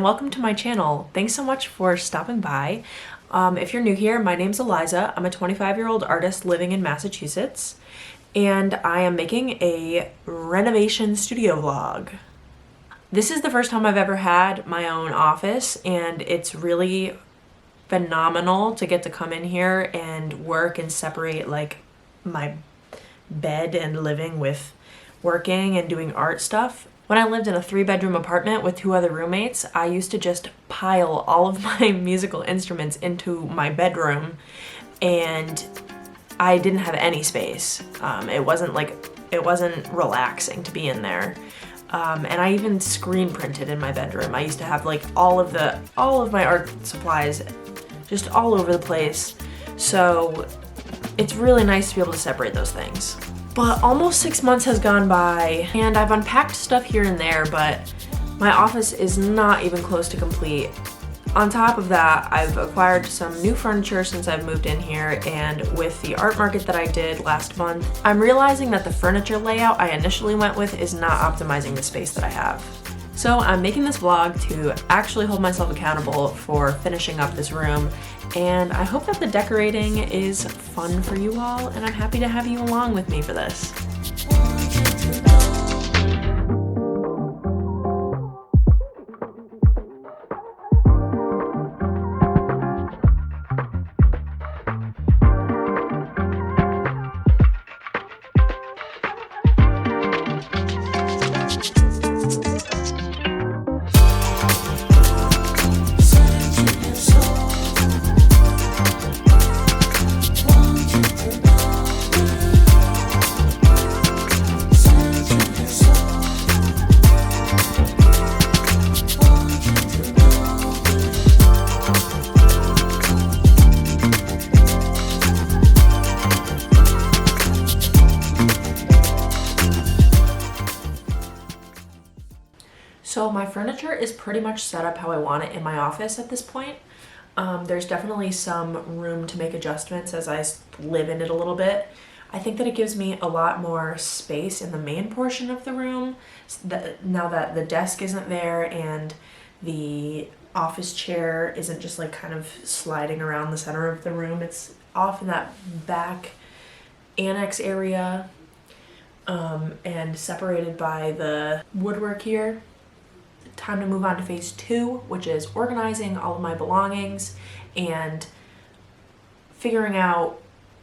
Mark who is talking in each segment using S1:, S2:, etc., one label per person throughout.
S1: welcome to my channel. Thanks so much for stopping by. If you're new here, my name's Eliza. I'm a 25-year-old artist living in Massachusetts, and I am making a renovation studio vlog. This is the first time I've ever had my own office, and it's really phenomenal to get to come in here and work and separate like my bed and living with working and doing art stuff. When I lived in a 3-bedroom apartment with 2 other roommates, I used to just pile all of my musical instruments into my bedroom, and I didn't have any space. It wasn't relaxing to be in there. And I even screen printed in my bedroom. I used to have like all of my art supplies just all over the place. So it's really nice to be able to separate those things. But almost 6 months has gone by, and I've unpacked stuff here and there, but my office is not even close to complete. On top of that, I've acquired some new furniture since I've moved in here, and with the art market that I did last month, I'm realizing that the furniture layout I initially went with is not optimizing the space that I have. So I'm making this vlog to actually hold myself accountable for finishing up this room, and I hope that the decorating is fun for you all, and I'm happy to have you along with me for this. So my furniture is pretty much set up how I want it in my office at this point. There's definitely some room to make adjustments as I live in it a little bit. I think that it gives me a lot more space in the main portion of the room now that the desk isn't there and the office chair isn't just like kind of sliding around the center of the room. It's off in that back annex area and separated by the woodwork here. Time to move on to phase 2, which is organizing all of my belongings and figuring out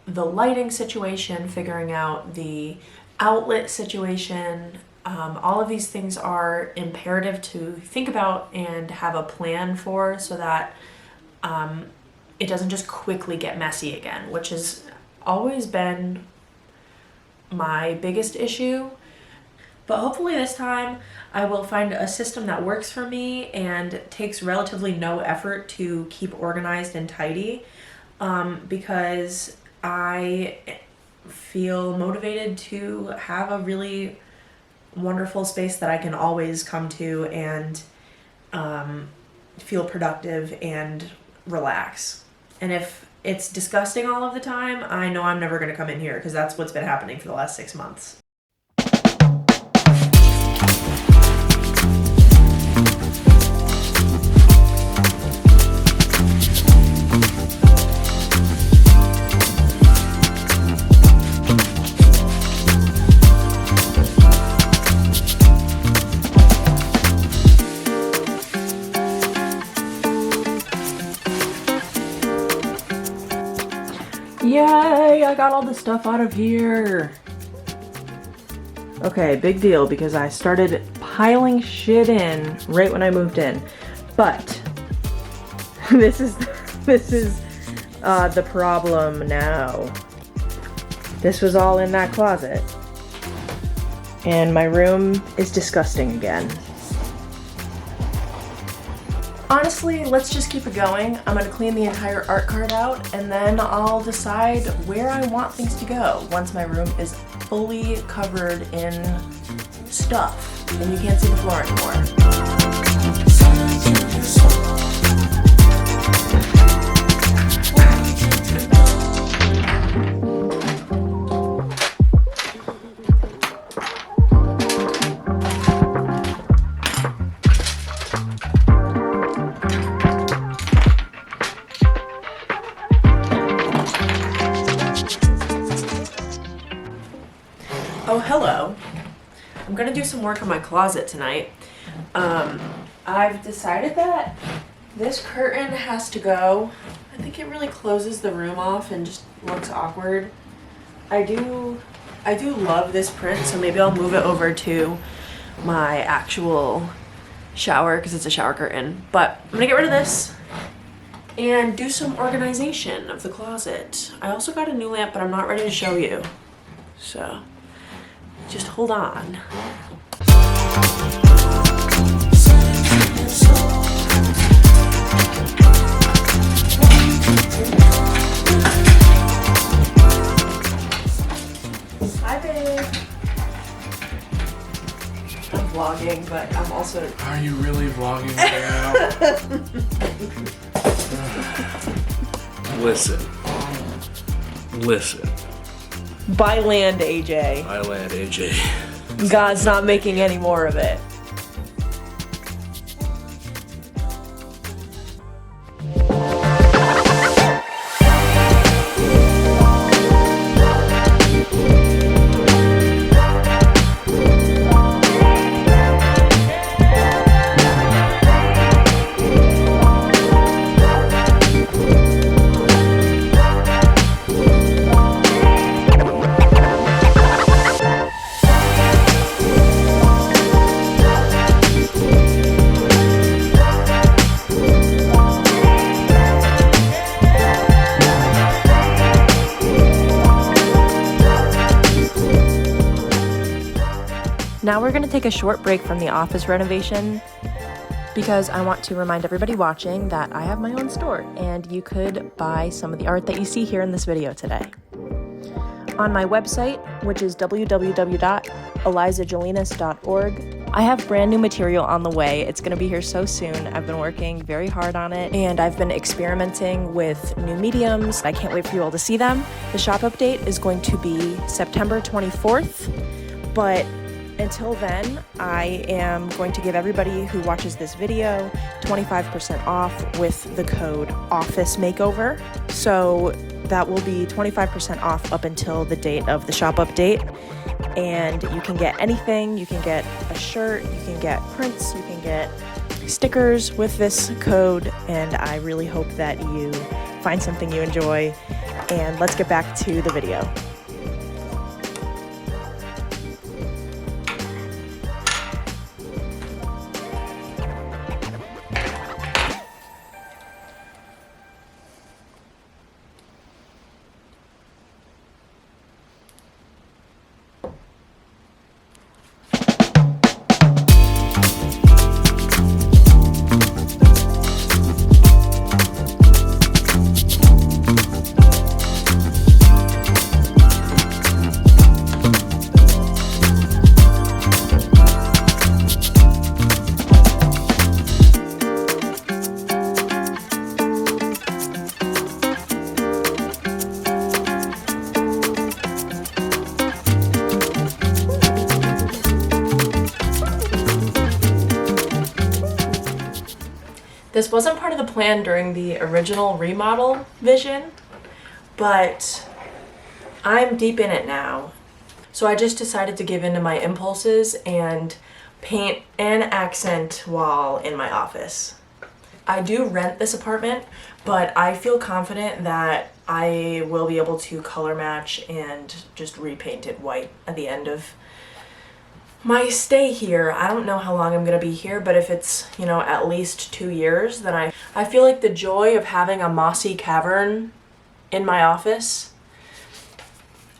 S1: the lighting situation, figuring out the outlet situation. All of these things are imperative to think about and have a plan for, so that it doesn't just quickly get messy again, which has always been my biggest issue. But hopefully this time I will find a system that works for me and takes relatively no effort to keep organized and tidy, because I feel motivated to have a really wonderful space that I can always come to and feel productive and relax. And if it's disgusting all of the time, I know I'm never going to come in here, because that's what's been happening for the last 6 months. Yay, I got all the stuff out of here. Okay, big deal, because I started piling shit in right when I moved in. But this is the problem now. This was all in that closet, and my room is disgusting again. Honestly, let's just keep it going. I'm gonna clean the entire art cart out, and then I'll decide where I want things to go once my room is fully covered in stuff and you can't see the floor anymore. gonna do some work on my closet tonight. I've decided that this curtain has to go. I think it really closes the room off and just looks awkward. I do love this print, so maybe I'll move it over to my actual shower because it's a shower curtain. But I'm gonna get rid of this and do some organization of the closet. I also got a new lamp, but I'm not ready to show you. So just hold on. Hi, babe. I'm vlogging, but I'm also...
S2: Are you really vlogging right now? Listen.
S1: Buy land, AJ.
S2: I land, AJ.
S1: God's not making any more of it. Now we're going to take a short break from the office renovation because I want to remind everybody watching that I have my own store and you could buy some of the art that you see here in this video today. On my website, which is www.elizagelinasmusic.org, I have brand new material on the way. It's going to be here so soon. I've been working very hard on it and I've been experimenting with new mediums. I can't wait for you all to see them. The shop update is going to be September 24th, but until then, I am going to give everybody who watches this video 25% off with the code Office Makeover. So that will be 25% off up until the date of the shop update. And you can get anything. You can get a shirt, you can get prints, you can get stickers with this code. And I really hope that you find something you enjoy. And let's get back to the video. This wasn't part of the plan during the original remodel vision, but I'm deep in it now. So I just decided to give in to my impulses and paint an accent wall in my office. I do rent this apartment, but I feel confident that I will be able to color match and just repaint it white at the end of my stay here. I don't know how long I'm gonna be here, but if it's, you know, at least 2 years, then I feel like the joy of having a mossy cavern in my office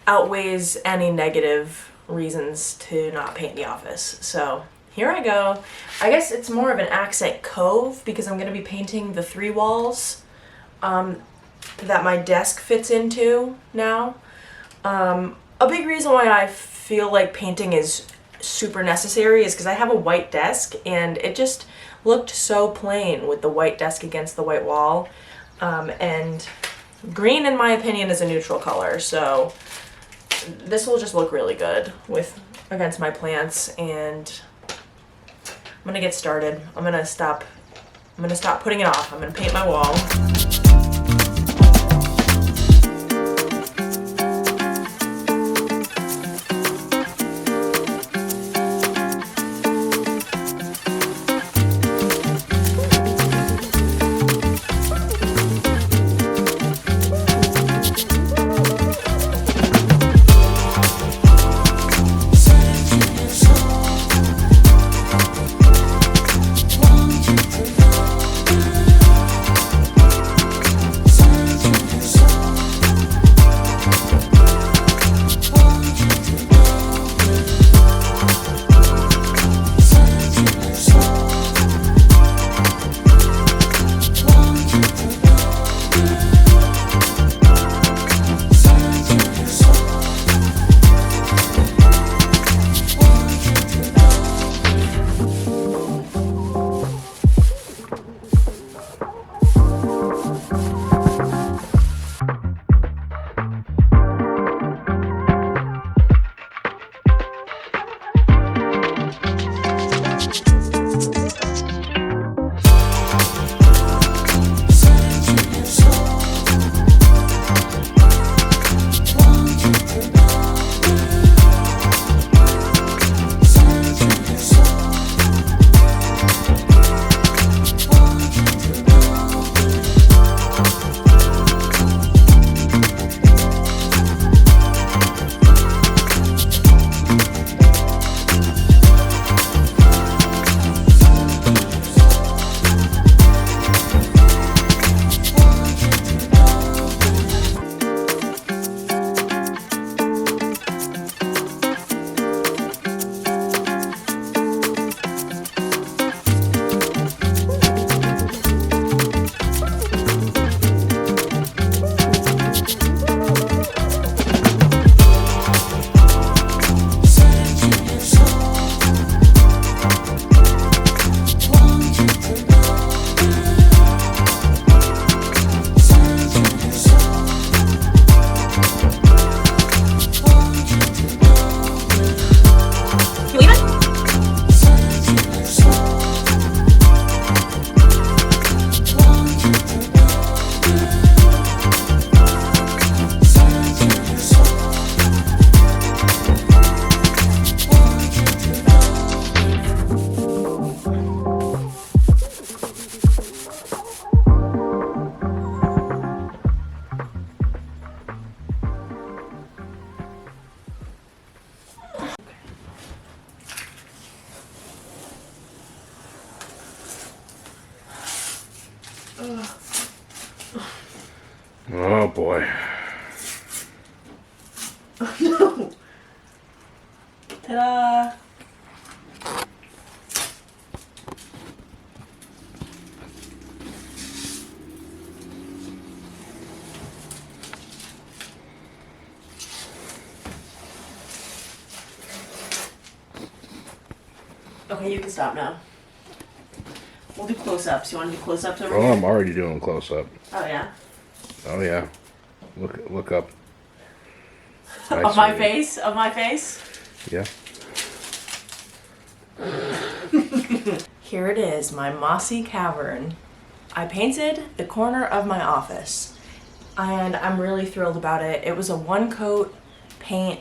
S1: outweighs any negative reasons to not paint the office. So here I go. I guess it's more of an accent cove because I'm gonna be painting the 3 walls that my desk fits into now. A big reason why I feel like painting is super necessary is because I have a white desk and it just looked so plain with the white desk against the white wall, and green in my opinion is a neutral color, so this will just look really good with against my plants. And I'm gonna get started. I'm gonna stop putting it off. I'm gonna paint my wall.
S2: Oh boy.
S1: No. Ta-da! Okay, you can stop now. We'll do close-ups. You want to do close-ups over
S2: Oh,
S1: here?
S2: I'm already doing close up.
S1: Oh, yeah?
S2: Oh yeah. Look up.
S1: Of my face? Of my face?
S2: Yeah.
S1: Here it is, my mossy cavern. I painted the corner of my office, and I'm really thrilled about it. It was a one-coat paint.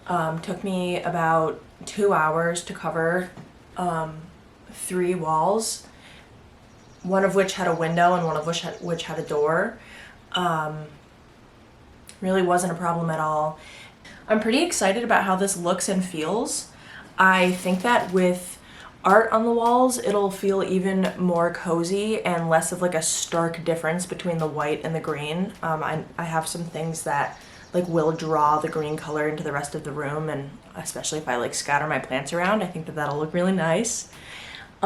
S1: Took me about 2 hours to cover 3 walls, one of which had a window and one of which had a door. Really wasn't a problem at all. I'm pretty excited about how this looks and feels. I think that with art on the walls, it'll feel even more cozy and less of like a stark difference between the white and the green. I have some things that like will draw the green color into the rest of the room, and especially if I like scatter my plants around, I think that that'll look really nice.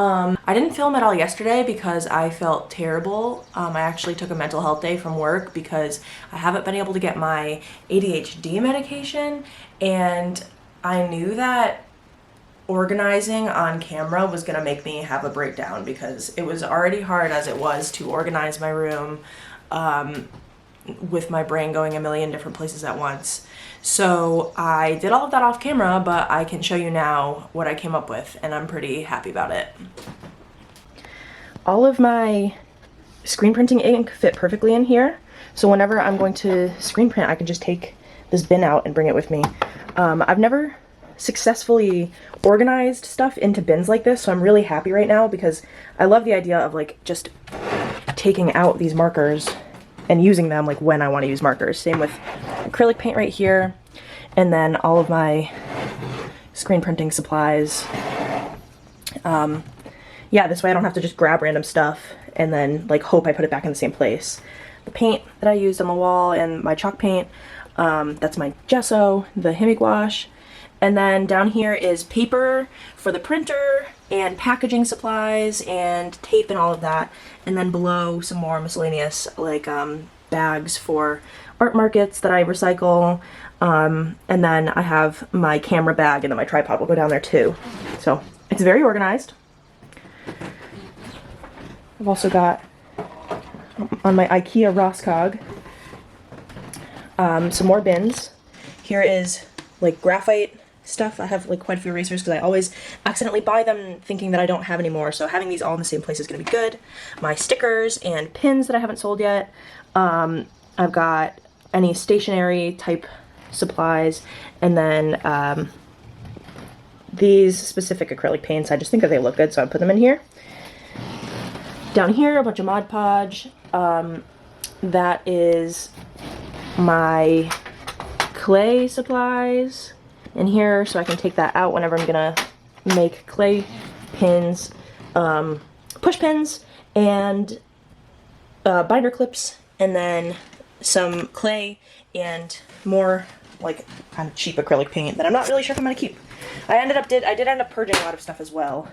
S1: I didn't film at all yesterday because I felt terrible. I actually took a mental health day from work because I haven't been able to get my ADHD medication, and I knew that organizing on camera was gonna make me have a breakdown because it was already hard as it was to organize my room with my brain going a million different places at once. So I did all of that off camera, but I can show you now what I came up with, and I'm pretty happy about it. All of my screen printing ink fit perfectly in here, so whenever I'm going to screen print, I can just take this bin out and bring it with me. I've never successfully organized stuff into bins like this, so I'm really happy right now because I love the idea of like just taking out these markers and using them like when I want to use markers. Same with acrylic paint right here, and then all of my screen printing supplies. Yeah, this way I don't have to just grab random stuff and then like hope I put it back in the same place. The paint that I used on the wall and my chalk paint, that's my gesso, the Himi gouache. And then down here is paper for the printer and packaging supplies and tape and all of that. And then below some more miscellaneous like bags for art markets that I recycle. And then I have my camera bag, and then my tripod will go down there too. So it's very organized. I've also got on my IKEA Roskog some more bins. Here is like graphite stuff. I have like quite a few erasers because I always accidentally buy them thinking that I don't have any more, so having these all in the same place is going to be good. My stickers and pins that I haven't sold yet. I've got any stationery type supplies, and then these specific acrylic paints. I just think that they look good, so I put them in here. Down here, a bunch of Mod Podge. That is my clay supplies in here, so I can take that out whenever I'm gonna make clay pins, push pins, and binder clips, and then some clay and more like kind of cheap acrylic paint that I'm not really sure if I'm gonna keep. I did end up purging a lot of stuff as well.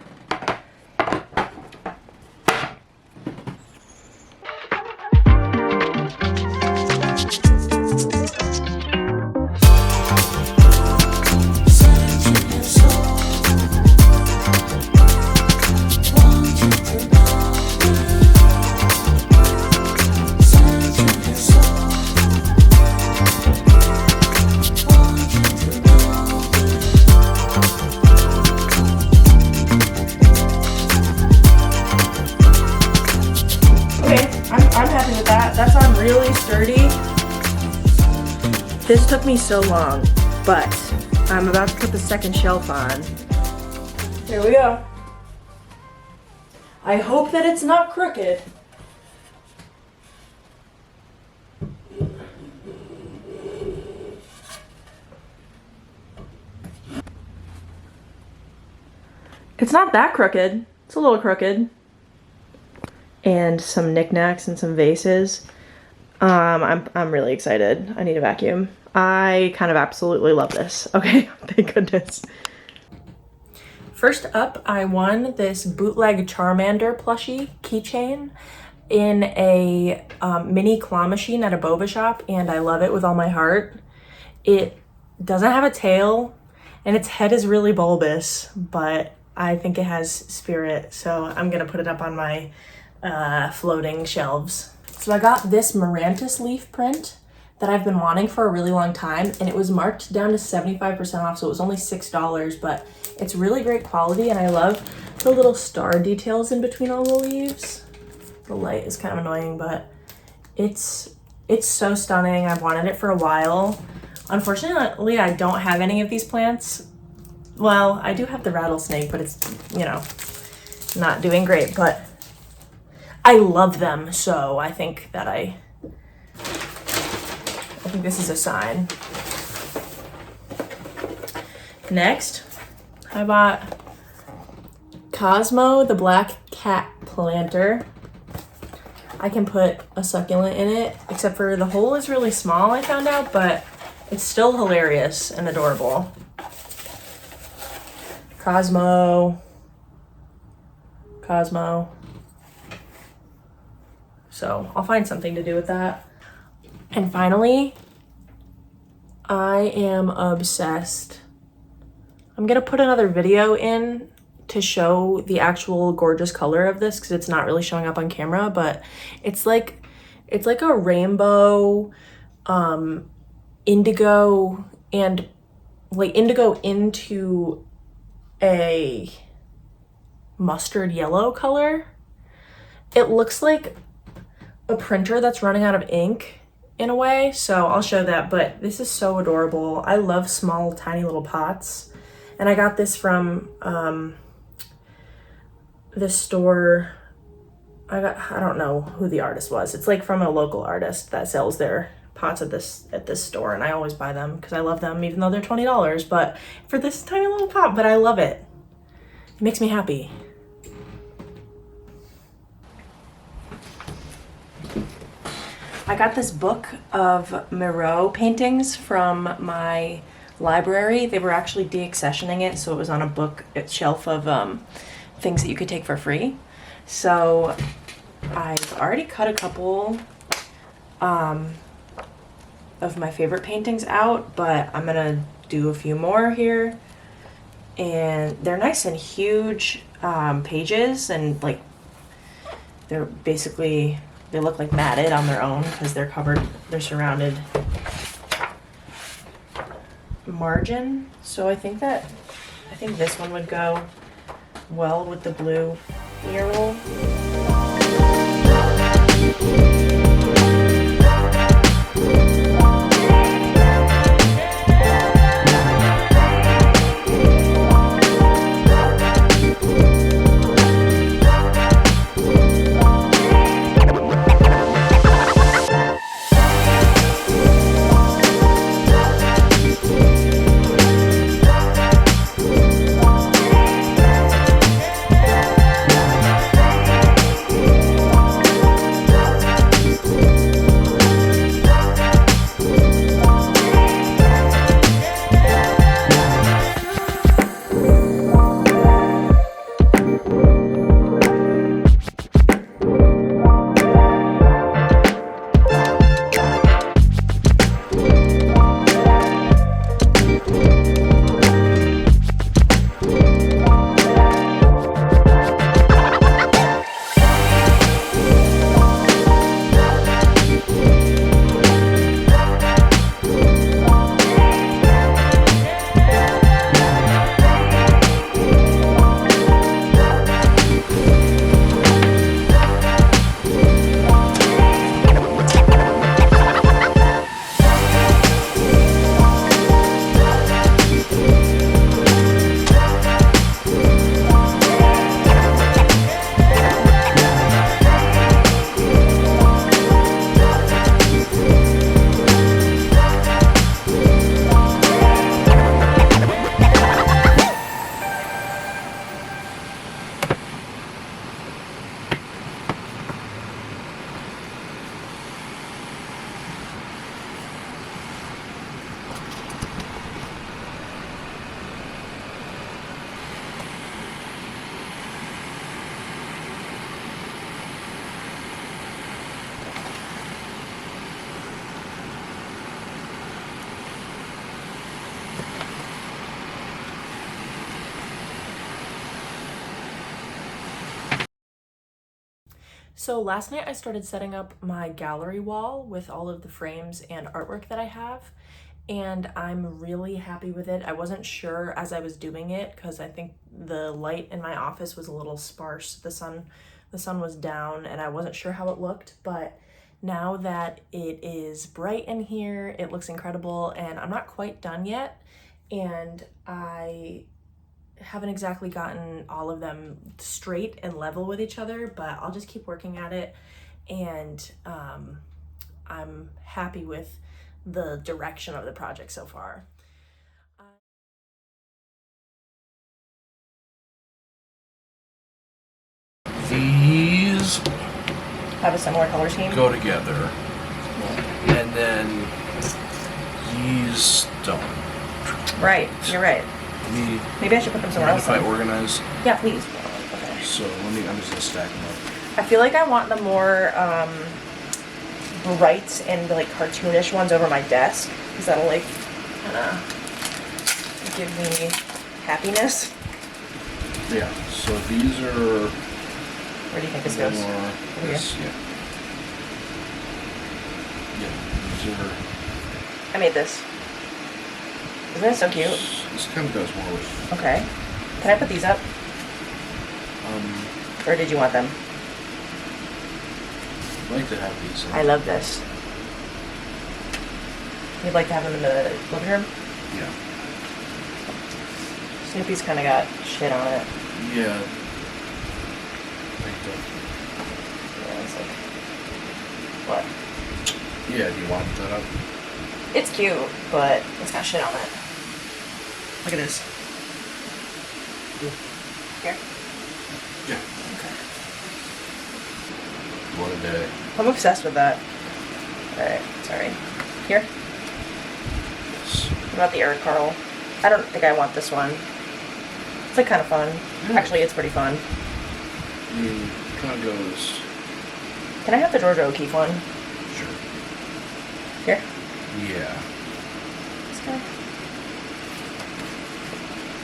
S1: I'm happy with that. That's on really sturdy. This took me so long, but I'm about to put the second shelf on. Here we go. I hope that it's not crooked. It's not that crooked. It's a little crooked. and some knickknacks and some vases. I'm really excited. I need a vacuum. I kind of absolutely love this. Okay, thank goodness. First up, I won this bootleg Charmander plushie keychain in a mini claw machine at a boba shop, and I love it with all my heart. It doesn't have a tail, and its head is really bulbous, but I think it has spirit, so I'm gonna put it up on my floating shelves. So I got this Marantis leaf print that I've been wanting for a really long time, and it was marked down to 75% off, so it was only $6, but it's really great quality, and I love the little star details in between all the leaves. The light is kind of annoying, but it's so stunning. I've wanted it for a while. Unfortunately, I don't have any of these plants. Well, I do have the rattlesnake, but it's, you know, not doing great, but I love them, so I think that I think this is a sign. Next, I bought Cosmo, the black cat planter. I can put a succulent in it, except for the hole is really small, I found out, but it's still hilarious and adorable. Cosmo. So I'll find something to do with that. And finally, I am obsessed. I'm gonna put another video in to show the actual gorgeous color of this because it's not really showing up on camera, but it's like a rainbow, indigo, and like indigo into a mustard yellow color. It looks like a printer that's running out of ink in a way, so I'll show that, but this is so adorable. I love small, tiny little pots, and I got this from this store. I don't know who the artist was. It's like from a local artist that sells their pots at this store, and I always buy them because I love them, even though they're $20, but for this tiny little pot, but I love it. It makes me happy. I got this book of Miro paintings from my library. They were actually deaccessioning it, so it was on a book shelf of things that you could take for free. So I've already cut a couple of my favorite paintings out, but I'm gonna do a few more here. And they're nice and huge pages, and like they're basically, they look like matted on their own because they're surrounded margin. So I think this one would go well with the blue ear roll. So last night I started setting up my gallery wall with all of the frames and artwork that I have, and I'm really happy with it. I wasn't sure as I was doing it because I think the light in my office was a little sparse. The sun was down and I wasn't sure how it looked, but now that it is bright in here, it looks incredible, and I'm not quite done yet, and I haven't exactly gotten all of them straight and level with each other, but I'll just keep working at it, and I'm happy with the direction of the project so far.
S3: These
S1: Have a similar color scheme?
S3: go together, and then these don't.
S1: Right, you're right.
S3: Me,
S1: Maybe I should put them somewhere
S3: mind
S1: else.
S3: if I
S1: then.
S3: organize?
S1: Yeah, please. Okay.
S3: So I'm just gonna stack them up.
S1: I feel like I want the more bright and like cartoonish ones over my desk, because that'll like kind of give me happiness.
S3: Yeah. So these are
S1: Where do you think this goes?
S3: more.
S1: Over
S3: This,
S1: here?
S3: yeah. Yeah. These are.
S1: I made this. Isn't it so cute?
S3: This kind of goes more with.
S1: Okay. Can I put these up? Or did you want them?
S3: I'd like to have these.
S1: I love this. You'd like to have them in the living room?
S3: Yeah.
S1: Snoopy's kind of got shit on it.
S3: Yeah. Like
S1: Yeah, it's like... What?
S3: yeah. Do you want that up?
S1: It's cute, but it's got shit on it. Look at this. Here.
S3: Yeah.
S1: Okay.
S3: What a day.
S1: I'm obsessed with that. Alright, sorry. Here.
S3: Yes.
S1: What about the Eric Carl? I don't think I want this one. It's like kind of fun.
S3: Yeah.
S1: Actually, it's pretty fun.
S3: I mean, kind of goes.
S1: Can I have the Georgia O'Keeffe one?
S3: Sure.
S1: Here.
S3: Yeah.
S1: This guy.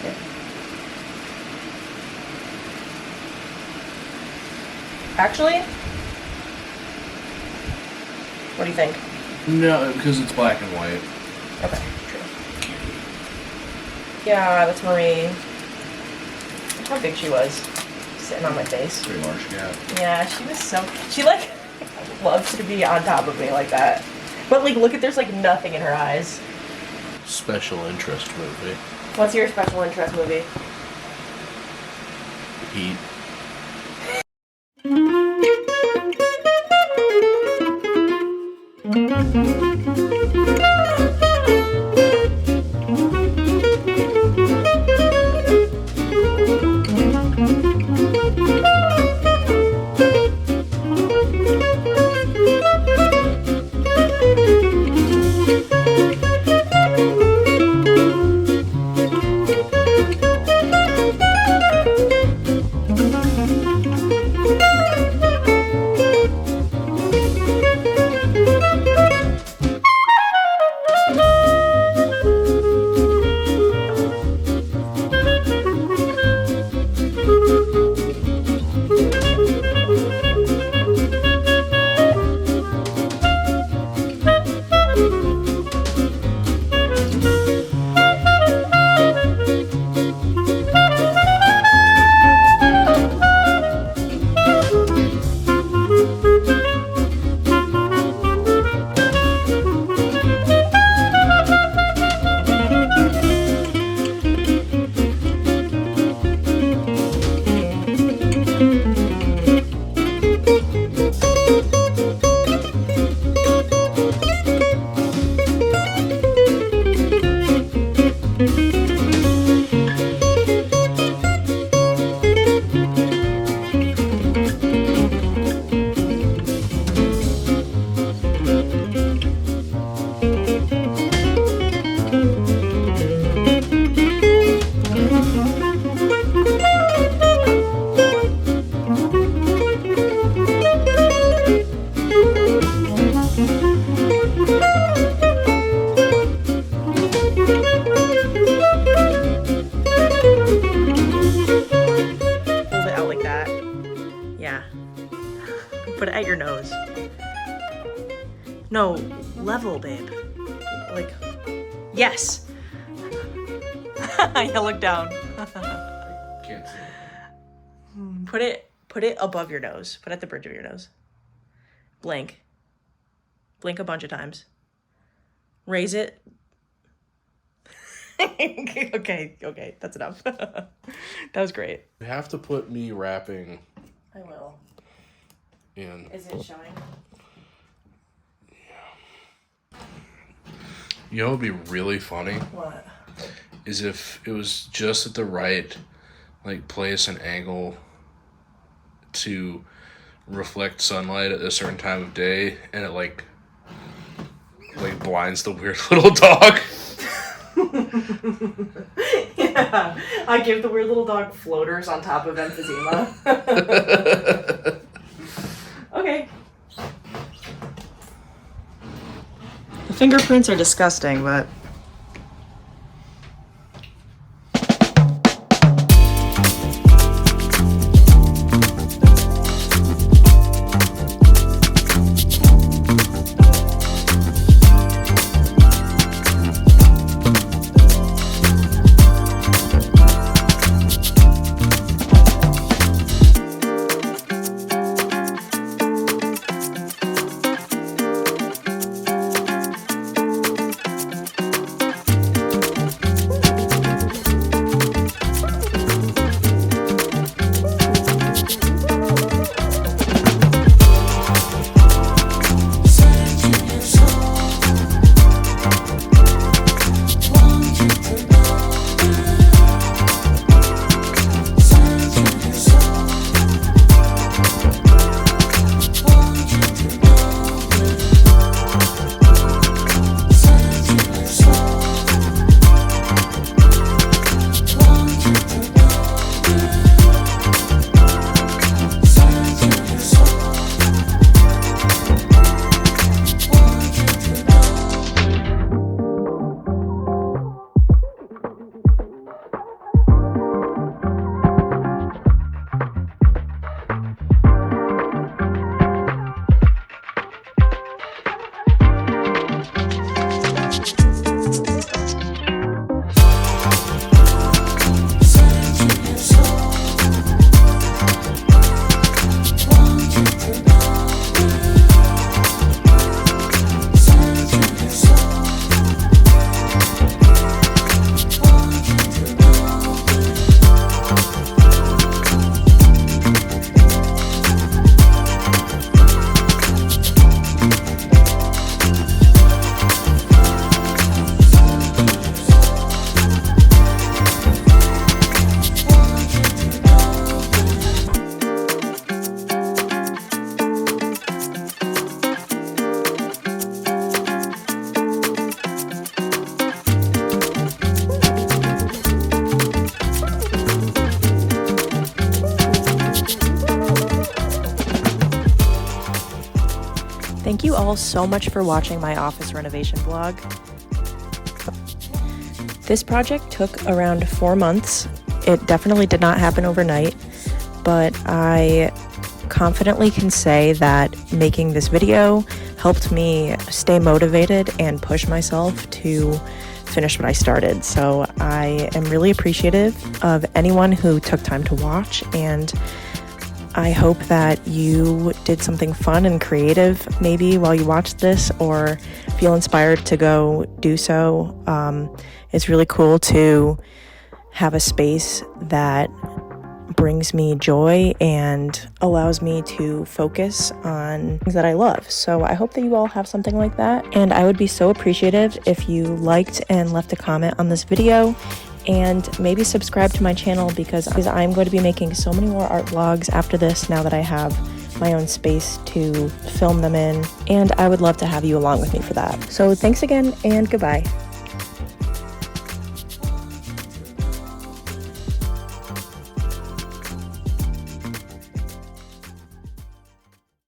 S1: Here. Actually, what do you think?
S3: No, because it's black and white.
S1: Okay, true. Yeah, that's Marie. Look how big she was, sitting on my face.
S3: Pretty large gap.
S1: Yeah, she was so... She, like, loves to be on top of me like that. But, like, look at... There's, like, nothing in her eyes.
S3: Special interest movie.
S1: What's your special interest movie?
S3: Heat.
S1: at your nose. No, level, babe. Like, yes. You look down.
S3: Can't see it.
S1: Put it above your nose. Put it at the bridge of your nose. Blink. Blink a bunch of times. Raise it. Okay, that's enough. That was great.
S3: You have to put me rapping
S1: I will.
S3: in.
S1: Is it showing?
S3: You know what would be really funny?
S1: What?
S3: Is if it was just at the right, like, place and angle to reflect sunlight at a certain time of day, and it like blinds the weird little dog.
S1: Yeah, I give the weird little dog floaters on top of emphysema. Okay. The fingerprints are disgusting, but... Thank you all so much for watching my office renovation vlog. This project took around 4 months. It definitely did not happen overnight, but I confidently can say that making this video helped me stay motivated and push myself to finish what I started. So I am really appreciative of anyone who took time to watch, and I hope that you did something fun and creative maybe while you watched this, or feel inspired to go do so. It's really cool to have a space that brings me joy and allows me to focus on things that I love. So I hope that you all have something like that, and I would be so appreciative if you liked and left a comment on this video, and maybe subscribe to my channel because I'm going to be making so many more art vlogs after this now that I have my own space to film them in, and I would love to have you along with me for that. So thanks again, and goodbye.